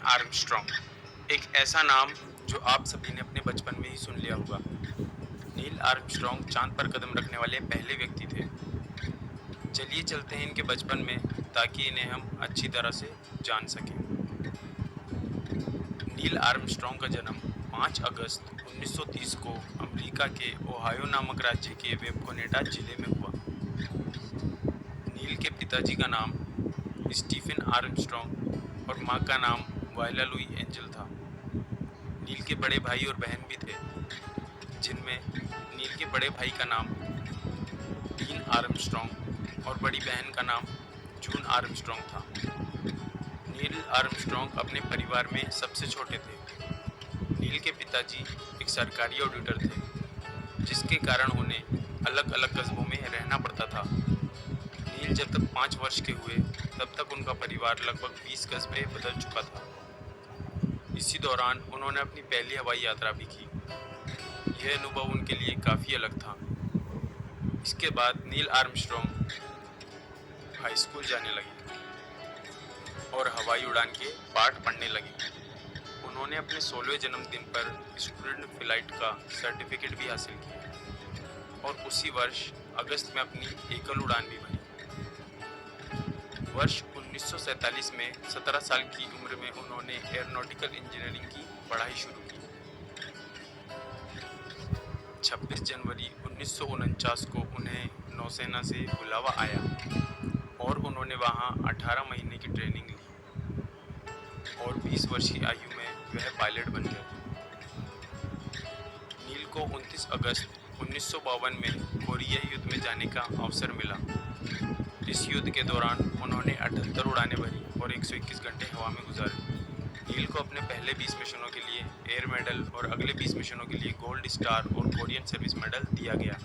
Armstrong, एक ऐसा नाम जो आप सभी ने अपने बचपन में ही सुन लिया होगा। नील आर्मस्ट्रॉन्ग चांद पर कदम रखने वाले पहले व्यक्ति थे। चलिए चलते हैं इनके बचपन में ताकि इन्हें हम अच्छी तरह से जान सकें। नील आर्मस्ट्रॉन्ग का जन्म 5 अगस्त 1930 को अमेरिका के ओहायो नामक राज्य के वेबकोनेटा जिले में हुआ। नील के पिताजी का नाम स्टीफन आर्मस्ट्रॉन्ग और मां का नाम वायला लुई एंजल था। नील के बड़े भाई और बहन भी थे, जिनमें नील के बड़े भाई का नाम डीन आर्मस्ट्रॉन्ग और बड़ी बहन का नाम जून आर्मस्ट्रॉन्ग था। नील आर्मस्ट्रॉन्ग अपने परिवार में सबसे छोटे थे। नील के पिताजी एक सरकारी ऑडिटर थे, जिसके कारण उन्हें अलग अलग कस्बों में रहना पड़ता था। नील जब तक 5 वर्ष के हुए तब तक उनका परिवार लगभग 20 कस्बे बदल चुका था। इसी दौरान उन्होंने अपनी पहली हवाई यात्रा भी की। यह अनुभव उनके लिए काफ़ी अलग था। इसके बाद नील आर्मस्ट्रॉन्ग हाई स्कूल जाने लगे और हवाई उड़ान के पाठ पढ़ने लगे। उन्होंने अपने 16वें जन्मदिन पर स्टूडेंट फ्लाइट का सर्टिफिकेट भी हासिल किया और उसी वर्ष अगस्त में अपनी एकल उड़ान भी भरी। वर्ष 1947 में 17 साल की उम्र में उन्होंने एयरोनॉटिकल इंजीनियरिंग की पढ़ाई शुरू की। 26 जनवरी 1949 को उन्हें नौसेना से बुलावा आया और उन्होंने वहां 18 महीने की ट्रेनिंग ली और 20 वर्ष की आयु में वह पायलट बन गए। नील को 29 अगस्त 1952 में कोरिया युद्ध में जाने का अवसर मिला। इस युद्ध के दौरान उन्होंने 78 उड़ानें भरी और 121 घंटे हवा में गुजारे। नील को अपने पहले 20 मिशनों के लिए एयर मेडल और अगले 20 मिशनों के लिए गोल्ड स्टार और कोरियन सर्विस मेडल दिया गया।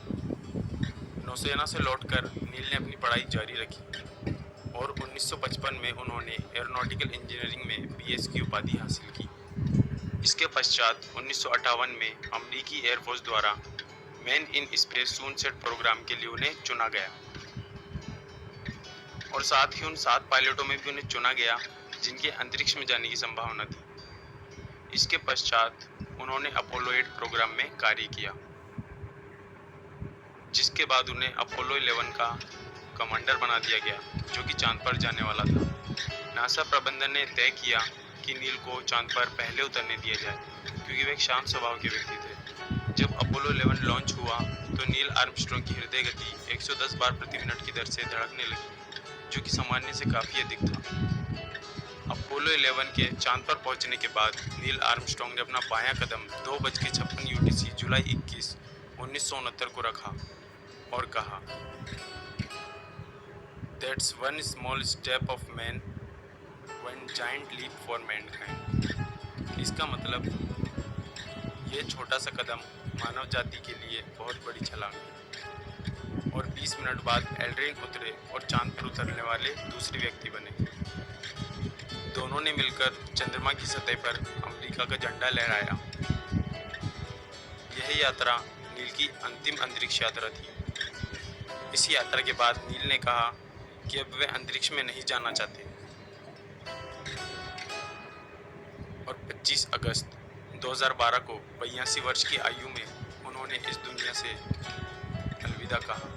नौसेना से लौटकर नील ने अपनी पढ़ाई जारी रखी और 1955 में उन्होंने एयरोनॉटिकल इंजीनियरिंग में बीएस की उपाधि हासिल की। इसके पश्चात 1958 में अमेरिकी एयरफोर्स द्वारा मैन इन स्पेस सूनसेट प्रोग्राम के लिए उन्हें चुना गया और साथ ही उन 7 पायलटों में भी उन्हें चुना गया जिनके अंतरिक्ष में जाने की संभावना थी। इसके पश्चात उन्होंने अपोलो 8 प्रोग्राम में कार्य किया, जिसके बाद उन्हें अपोलो 11 का कमांडर बना दिया गया, जो कि चांद पर जाने वाला था। नासा प्रबंधन ने तय किया कि नील को चांद पर पहले उतरने दिया जाए, क्योंकि वे एक शांत स्वभाव के व्यक्ति थे। जब अपोलो 11 लॉन्च हुआ तो नील आर्मस्ट्रॉन्ग की हृदय गति 110 बार प्रति मिनट की दर से धड़कने लगी, जो कि सामान्य से काफ़ी अधिक था। अपोलो 11 के चांद पर पहुंचने के बाद नील आर्मस्ट्रॉन्ग ने अपना बायां कदम 2:56 UTC जुलाई 21, 1969 को रखा और कहा, "That's one small step of man, one giant leap for mankind." इसका मतलब ये छोटा सा कदम मानव जाति के लिए बहुत बड़ी छलांग है। और 20 मिनट बाद एल्ड्रिन उतरे और चांद पर उतरने वाले दूसरे व्यक्ति बने। दोनों ने मिलकर चंद्रमा की सतह पर अमेरिका का झंडा लहराया। यह यात्रा नील की अंतिम अंतरिक्ष यात्रा थी। इस यात्रा के बाद नील ने कहा कि अब वे अंतरिक्ष में नहीं जाना चाहते और 25 अगस्त 2012 को 82 वर्ष की आयु में उन्होंने इस दुनिया से अलविदा कहा।